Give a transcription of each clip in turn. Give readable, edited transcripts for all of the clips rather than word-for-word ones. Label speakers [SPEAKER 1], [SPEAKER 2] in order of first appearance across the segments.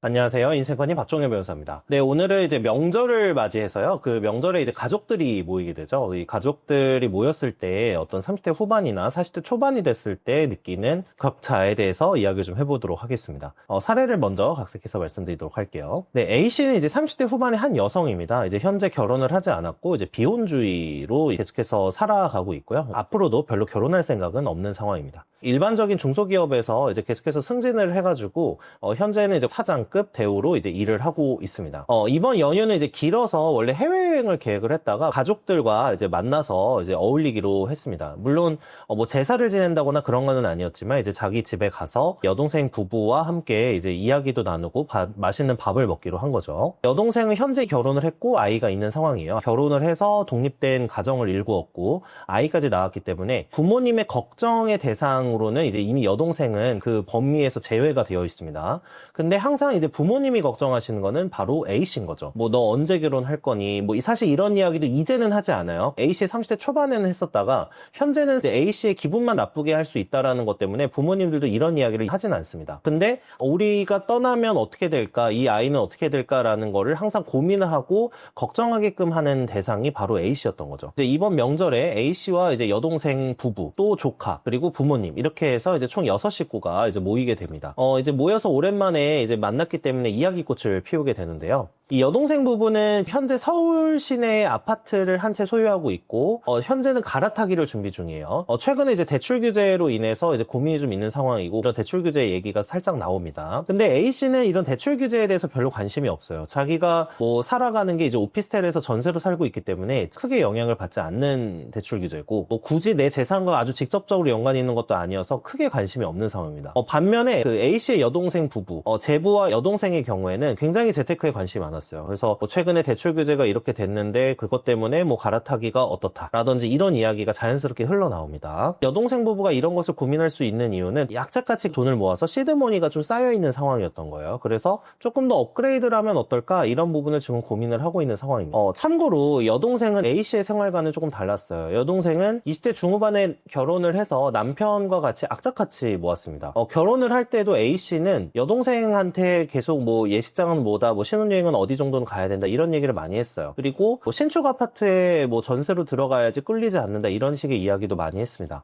[SPEAKER 1] 안녕하세요. 인생펀이 박종현 변호사입니다. 네, 오늘은 이제 명절을 맞이해서요. 그 명절에 이제 가족들이 모이게 되죠. 이 가족들이 모였을 때 어떤 30대 후반이나 40대 초반이 됐을 때 느끼는 격차에 대해서 이야기를 좀 해보도록 하겠습니다. 사례를 먼저 각색해서 말씀드리도록 할게요. 네, A씨는 이제 30대 후반의 한 여성입니다. 이제 현재 결혼을 하지 않았고 이제 비혼주의로 계속해서 살아가고 있고요. 앞으로도 별로 결혼할 생각은 없는 상황입니다. 일반적인 중소기업에서 이제 계속해서 승진을 해가지고 현재는 이제 차장급 대우로 이제 일을 하고 있습니다. 이번 연휴는 이제 길어서 원래 해외여행을 계획을 했다가 가족들과 이제 만나서 이제 어울리기로 했습니다. 물론 뭐 제사를 지낸다거나 그런 거는 아니었지만 이제 자기 집에 가서 여동생 부부와 함께 이제 이야기도 나누고 맛있는 밥을 먹기로 한 거죠. 여동생은 현재 결혼을 했고 아이가 있는 상황이에요. 결혼을 해서 독립된 가정을 일구었고 아이까지 낳았기 때문에 부모님의 걱정의 대상으로는 이제 이미 여동생은 그 범위에서 제외가 되어 있습니다. 근데 항상 이제 부모님이 걱정하시는 거는 바로 A씨인 거죠. 뭐 너 언제 결혼할 거니? 뭐 사실 이런 이야기도 이제는 하지 않아요. A씨 30대 초반에는 했었다가 현재는 A씨의 기분만 나쁘게 할 수 있다라는 것 때문에 부모님들도 이런 이야기를 하진 않습니다. 근데 우리가 떠나면 어떻게 될까? 이 아이는 어떻게 될까라는 거를 항상 고민을 하고 걱정하게끔 하는 대상이 바로 A씨였던 거죠. 이제 이번 명절에 A씨와 이제 여동생 부부, 또 조카, 그리고 부모님 이렇게 해서 이제 총 6식구가 이제 모이게 됩니다. 이제 모여서 오랜만에 이제 만났기 때문에 이야기꽃을 피우게 되는데요. 이 여동생 부부는 현재 서울 시내에 아파트를 한 채 소유하고 있고 현재는 갈아타기를 준비 중이에요. 최근에 이제 대출 규제로 인해서 이제 고민이 좀 있는 상황이고 이런 대출 규제 얘기가 살짝 나옵니다. 근데 A씨는 이런 대출 규제에 대해서 별로 관심이 없어요. 자기가 뭐 살아가는 게 이제 오피스텔에서 전세로 살고 있기 때문에 크게 영향을 받지 않는 대출 규제고 뭐 굳이 내 재산과 아주 직접적으로 연관이 있는 것도 아니어서 크게 관심이 없는 상황입니다. 반면에 그 A씨의 여동생 부부, 제부와 여동생의 경우에는 굉장히 재테크에 관심이 많았어요. 그래서 뭐 최근에 대출 규제가 이렇게 됐는데 그것 때문에 뭐 갈아타기가 어떻다라든지 이런 이야기가 자연스럽게 흘러나옵니다. 여동생 부부가 이런 것을 고민할 수 있는 이유는 약자같이 돈을 모아서 시드머니가 좀 쌓여있는 상황이었던 거예요. 그래서 조금 더 업그레이드를 하면 어떨까 이런 부분을 지금 고민을 하고 있는 상황입니다. 참고로 여동생은 A씨의 생활과는 조금 달랐어요. 여동생은 20대 중후반에 결혼을 해서 남편과 같이 악착같이 모았습니다. 결혼을 할 때도 A씨는 여동생한테 계속 뭐 예식장은 뭐다, 뭐 신혼여행은 어디 정도는 가야 된다 이런 얘기를 많이 했어요. 그리고 뭐 신축 아파트에 뭐 전세로 들어가야지 끌리지 않는다 이런 식의 이야기도 많이 했습니다.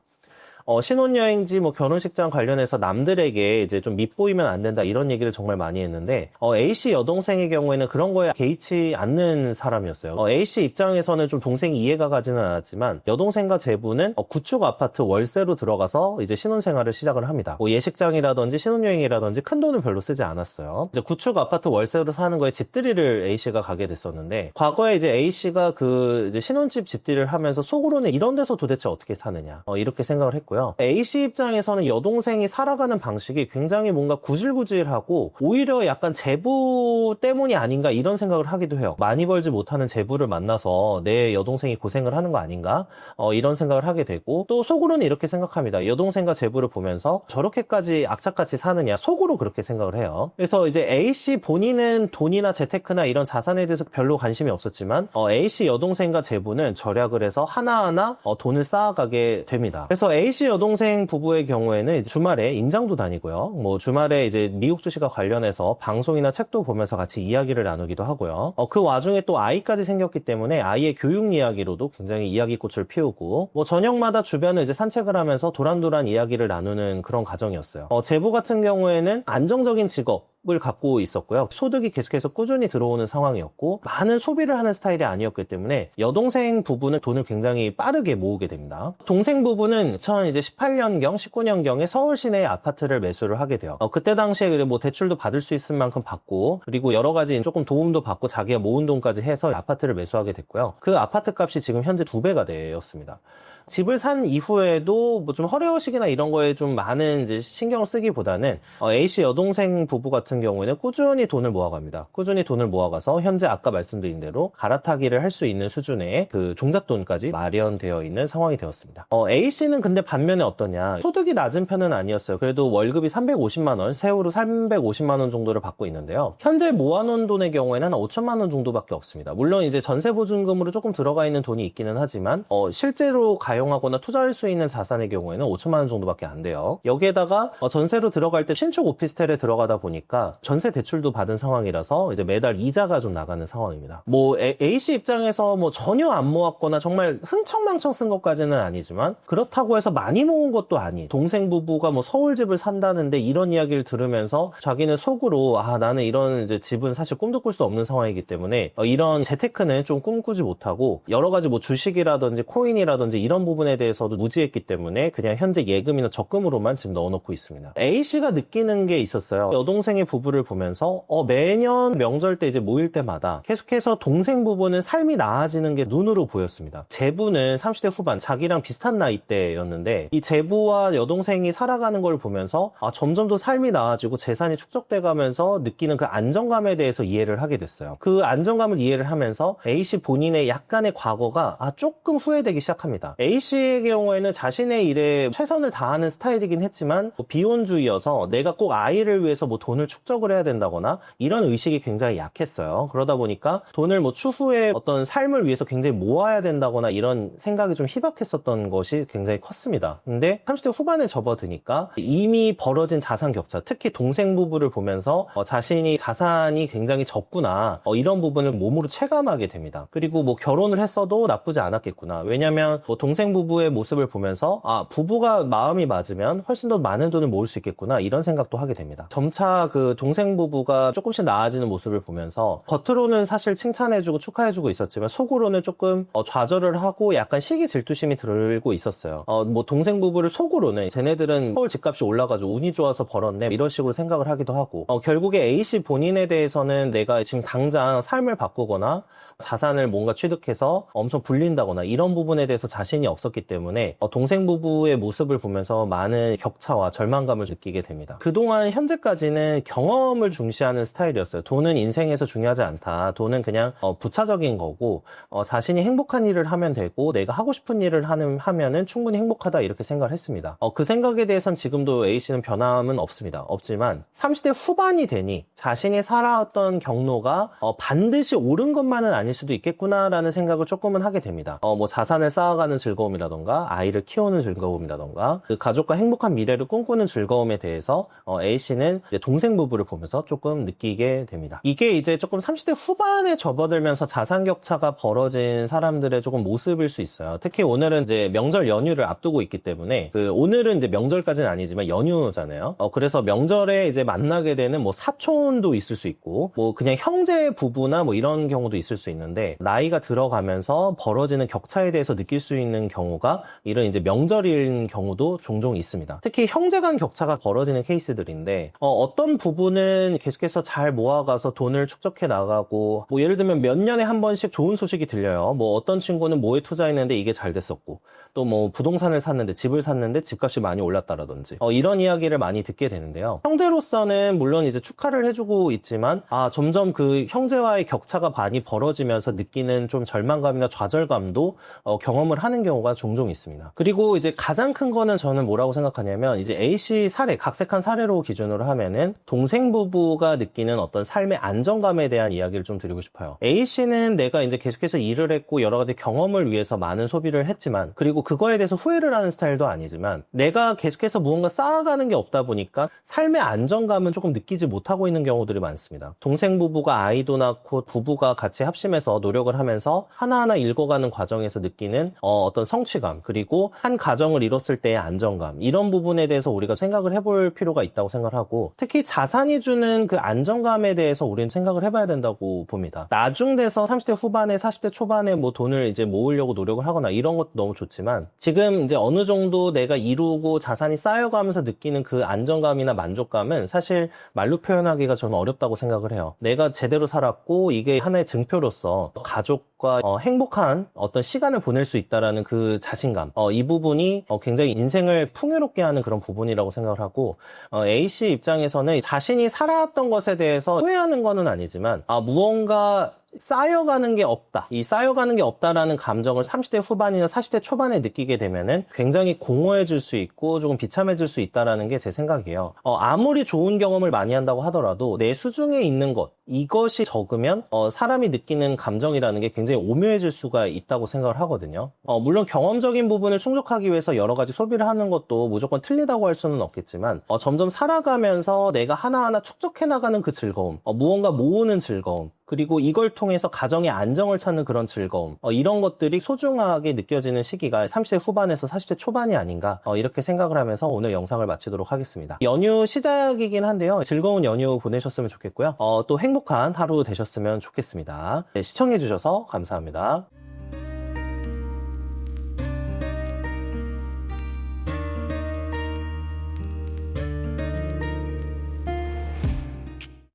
[SPEAKER 1] 신혼여행지 뭐 결혼식장 관련해서 남들에게 이제 좀 밉보이면 안 된다 이런 얘기를 정말 많이 했는데 A씨 여동생의 경우에는 그런 거에 개의치 않는 사람이었어요. A씨 입장에서는 좀 동생이 이해가 가지는 않았지만 여동생과 제부는 구축 아파트 월세로 들어가서 이제 신혼생활을 시작을 합니다. 뭐 예식장이라든지 신혼여행이라든지 큰 돈을 별로 쓰지 않았어요. 이제 구축 아파트 월세로 사는 거에 집들이를 A씨가 가게 됐었는데 과거에 이제 A씨가 그 이제 신혼집 집들이를 하면서 속으로는 이런 데서 도대체 어떻게 사느냐 이렇게 생각을 했고 A씨 입장에서는 여동생이 살아가는 방식이 굉장히 뭔가 구질구질하고 오히려 약간 제부 때문이 아닌가 이런 생각을 하기도 해요. 많이 벌지 못하는 제부를 만나서 내 여동생이 고생을 하는 거 아닌가 이런 생각을 하게 되고 또 속으로는 이렇게 생각합니다. 여동생과 제부를 보면서 저렇게까지 악착같이 사느냐 속으로 그렇게 생각을 해요. 그래서 이제 A씨 본인은 돈이나 재테크나 이런 자산에 대해서 별로 관심이 없었지만 A씨 여동생과 제부는 절약을 해서 하나하나 돈을 쌓아가게 됩니다. 그래서 A씨 여동생 부부의 경우에는 주말에 임장도 다니고요. 뭐 주말에 이제 미국 주식과 관련해서 방송이나 책도 보면서 같이 이야기를 나누기도 하고요. 그 와중에 또 아이까지 생겼기 때문에 아이의 교육 이야기로도 굉장히 이야기꽃을 피우고 뭐 저녁마다 주변을 이제 산책을 하면서 도란도란 이야기를 나누는 그런 가정이었어요. 제부 같은 경우에는 안정적인 직업을 갖고 있었고요. 소득이 계속해서 꾸준히 들어오는 상황이었고 많은 소비를 하는 스타일이 아니었기 때문에 여동생 부부는 돈을 굉장히 빠르게 모으게 됩니다. 동생 부부는 2018년경, 19년경에 서울 시내에 아파트를 매수를 하게 돼요. 그때 당시에 뭐 대출도 받을 수 있을 만큼 받고 그리고 여러 가지 조금 도움도 받고 자기가 모은 돈까지 해서 아파트를 매수하게 됐고요. 그 아파트 값이 지금 현재 2배가 되었습니다. 집을 산 이후에도 뭐 좀 허례허식이나 이런 거에 좀 많은 이제 신경을 쓰기보다는 A씨 여동생 부부 같은 경우에는 꾸준히 돈을 모아갑니다. 꾸준히 돈을 모아가서 현재 아까 말씀드린 대로 갈아타기를 할 수 있는 수준의 그 종잣돈까지 마련되어 있는 상황이 되었습니다. A씨는 근데 반면에 어떠냐, 소득이 낮은 편은 아니었어요. 그래도 월급이 350만 원, 세후로 350만 원 정도를 받고 있는데요. 현재 모아놓은 돈의 경우에는 한 5천만 원 정도밖에 없습니다. 물론 이제 전세보증금으로 조금 들어가 있는 돈이 있기는 하지만 실제로 가용하거나 투자할 수 있는 자산의 경우에는 5천만 원 정도밖에 안 돼요. 여기에다가 전세로 들어갈 때 신축 오피스텔에 들어가다 보니까 전세 대출도 받은 상황이라서 이제 매달 이자가 좀 나가는 상황입니다. 뭐 A씨 입장에서 뭐 전혀 안 모았거나 정말 흥청망청 쓴 것까지는 아니지만 그렇다고 해서 많이 모은 것도 아닌 동생 부부가 뭐 서울집을 산다는데 이런 이야기를 들으면서 자기는 속으로 나는 이런 이제 집은 사실 꿈도 꿀 수 없는 상황이기 때문에 이런 재테크는 좀 꿈꾸지 못하고 여러 가지 뭐 주식이라든지 코인이라든지 이런 부분에 대해서도 무지했기 때문에 그냥 현재 예금이나 적금으로만 지금 넣어놓고 있습니다. A씨가 느끼는 게 있었어요. 여동생의 부부를 보면서 매년 명절 때 이제 모일 때마다 계속해서 동생 부부는 삶이 나아지는 게 눈으로 보였습니다. 제부는 30대 후반 자기랑 비슷한 나이대였는데 이 제부와 여동생이 살아가는 걸 보면서 점점 더 삶이 나아지고 재산이 축적돼 가면서 느끼는 그 안정감에 대해서 이해를 하게 됐어요. 그 안정감을 이해를 하면서 A씨 본인의 약간의 과거가 조금 후회되기 시작합니다. A씨의 경우에는 자신의 일에 최선을 다하는 스타일이긴 했지만 비혼주의여서 내가 꼭 아이를 위해서 뭐 돈을 축적을 해야 된다거나 이런 의식이 굉장히 약했어요. 그러다 보니까 돈을 뭐 추후에 어떤 삶을 위해서 굉장히 모아야 된다거나 이런 생각이 좀 희박했었던 것이 굉장히 컸습니다. 근데 30대 후반에 접어드니까 이미 벌어진 자산 격차, 특히 동생 부부를 보면서 자신이 자산이 굉장히 적구나 이런 부분을 몸으로 체감하게 됩니다. 그리고 뭐 결혼을 했어도 나쁘지 않았겠구나. 왜냐면 뭐 동생 부부의 모습을 보면서 부부가 마음이 맞으면 훨씬 더 많은 돈을 모을 수 있겠구나 이런 생각도 하게 됩니다. 점차 그 동생 부부가 조금씩 나아지는 모습을 보면서 겉으로는 사실 칭찬해주고 축하해주고 있었지만 속으로는 조금 좌절을 하고 약간 시기 질투심이 들고 있었어요. 뭐 동생 부부를 속으로는 쟤네들은 서울 집값이 올라가지고 운이 좋아서 벌었네 이런 식으로 생각을 하기도 하고 결국에 A씨 본인에 대해서는 내가 지금 당장 삶을 바꾸거나 자산을 뭔가 취득해서 엄청 불린다거나 이런 부분에 대해서 자신이 없었기 때문에 동생 부부의 모습을 보면서 많은 격차와 절망감을 느끼게 됩니다. 그동안 현재까지는 경험을 중시하는 스타일이었어요. 돈은 인생에서 중요하지 않다. 돈은 그냥 부차적인 거고 자신이 행복한 일을 하면 되고 내가 하고 싶은 일을 하면은 충분히 행복하다 이렇게 생각을 했습니다. 그 생각에 대해서는 지금도 A씨는 변함은 없습니다. 없지만 30대 후반이 되니 자신이 살아왔던 경로가 반드시 옳은 것만은 아닐 수도 있겠구나라는 생각을 조금은 하게 됩니다. 뭐 자산을 쌓아가는 즐거움이라던가 아이를 키우는 즐거움이라던가 그 가족과 행복한 미래를 꿈꾸는 즐거움에 대해서 A씨는 이제 동생 부부를 보면서 조금 느끼게 됩니다. 이게 이제 조금 30대 후반에 접어들면서 자산 격차가 벌어진 사람들의 조금 모습일 수 있어요. 특히 오늘은 이제 명절 연휴를 앞두고 있기 때문에 오늘은 이제 명절까지는 아니지만 연휴잖아요. 그래서 명절에 이제 만나게 되는 뭐 사촌도 있을 수 있고 뭐 그냥 형제 부부나 뭐 이런 경우도 있을 수 있는데 나이가 들어가면서 벌어지는 격차에 대해서 느낄 수 있는 경우가 이런 이제 명절인 경우도 종종 있습니다. 특히 형제 간 격차가 벌어지는 케이스들인데 어떤 부부는 계속해서 잘 모아가서 돈을 축적해 나가고 뭐 예를 들면 몇 년에 한 번씩 좋은 소식이 들려요. 뭐 어떤 친구는 뭐에 투자했는데 이게 잘 됐었고 또 뭐 부동산을 샀는데 집을 샀는데 집값이 많이 올랐다라든지 이런 이야기를 많이 듣게 되는데요. 형제로서는 물론 이제 축하를 해주고 있지만 점점 그 형제와의 격차가 많이 벌어지면서 느끼는 좀 절망감이나 좌절감도 경험을 하는 경우가 종종 있습니다. 그리고 이제 가장 큰 거는 저는 뭐라고 생각하냐면 이제 A씨 사례, 각색한 사례로 기준으로 하면은 동생 부부가 느끼는 어떤 삶의 안정감에 대한 이야기를 좀 드리고 싶어요. A씨는 내가 이제 계속해서 일을 했고 여러 가지 경험을 위해서 많은 소비를 했지만 그리고 그거에 대해서 후회를 하는 스타일도 아니지만 내가 계속해서 무언가 쌓아가는 게 없다 보니까 삶의 안정감은 조금 느끼지 못하고 있는 경우들이 많습니다. 동생 부부가 아이도 낳고 부부가 같이 합심해서 노력을 하면서 하나하나 읽어가는 과정에서 느끼는 어떤 성취감 그리고 한 가정을 이뤘을 때의 안정감 이런 부분에 대해서 우리가 생각을 해볼 필요가 있다고 생각을 하고 특히 자산이 주는 그 안정감에 대해서 우리는 생각을 해봐야 된다고 봅니다. 나중 돼서 30대 후반에 40대 초반에 뭐 돈을 이제 모으려고 노력을 하거나 이런 것도 너무 좋지만 지금 이제 어느 정도 내가 이루고 자산이 쌓여가면서 느끼는 그 안정감이나 만족감은 사실 말로 표현하기가 저는 어렵다고 생각을 해요. 내가 제대로 살았고 이게 하나의 증표로서 가족과 행복한 어떤 시간을 보낼 수 있다라는 그 자신감 이 부분이 굉장히 인생을 풍요롭게 하는 그런 부분이라고 생각을 하고 A씨 입장에서는 자신이 살아왔던 것에 대해서 후회하는 거는 아니지만 무언가 쌓여가는 게 없다. 이 쌓여가는 게 없다라는 감정을 30대 후반이나 40대 초반에 느끼게 되면은 굉장히 공허해질 수 있고 조금 비참해질 수 있다라는 게 제 생각이에요. 아무리 좋은 경험을 많이 한다고 하더라도 내 수중에 있는 것, 이것이 적으면 사람이 느끼는 감정이라는 게 굉장히 오묘해질 수가 있다고 생각을 하거든요. 물론 경험적인 부분을 충족하기 위해서 여러 가지 소비를 하는 것도 무조건 틀리다고 할 수는 없겠지만 점점 살아가면서 내가 하나하나 축적해 나가는 그 즐거움, 무언가 모으는 즐거움, 그리고 이걸 통해서 가정의 안정을 찾는 그런 즐거움, 이런 것들이 소중하게 느껴지는 시기가 30대 후반에서 40대 초반이 아닌가, 이렇게 생각을 하면서 오늘 영상을 마치도록 하겠습니다. 연휴 시작이긴 한데요. 즐거운 연휴 보내셨으면 좋겠고요. 또 행복한 하루 되셨으면 좋겠습니다. 네, 시청해주셔서 감사합니다.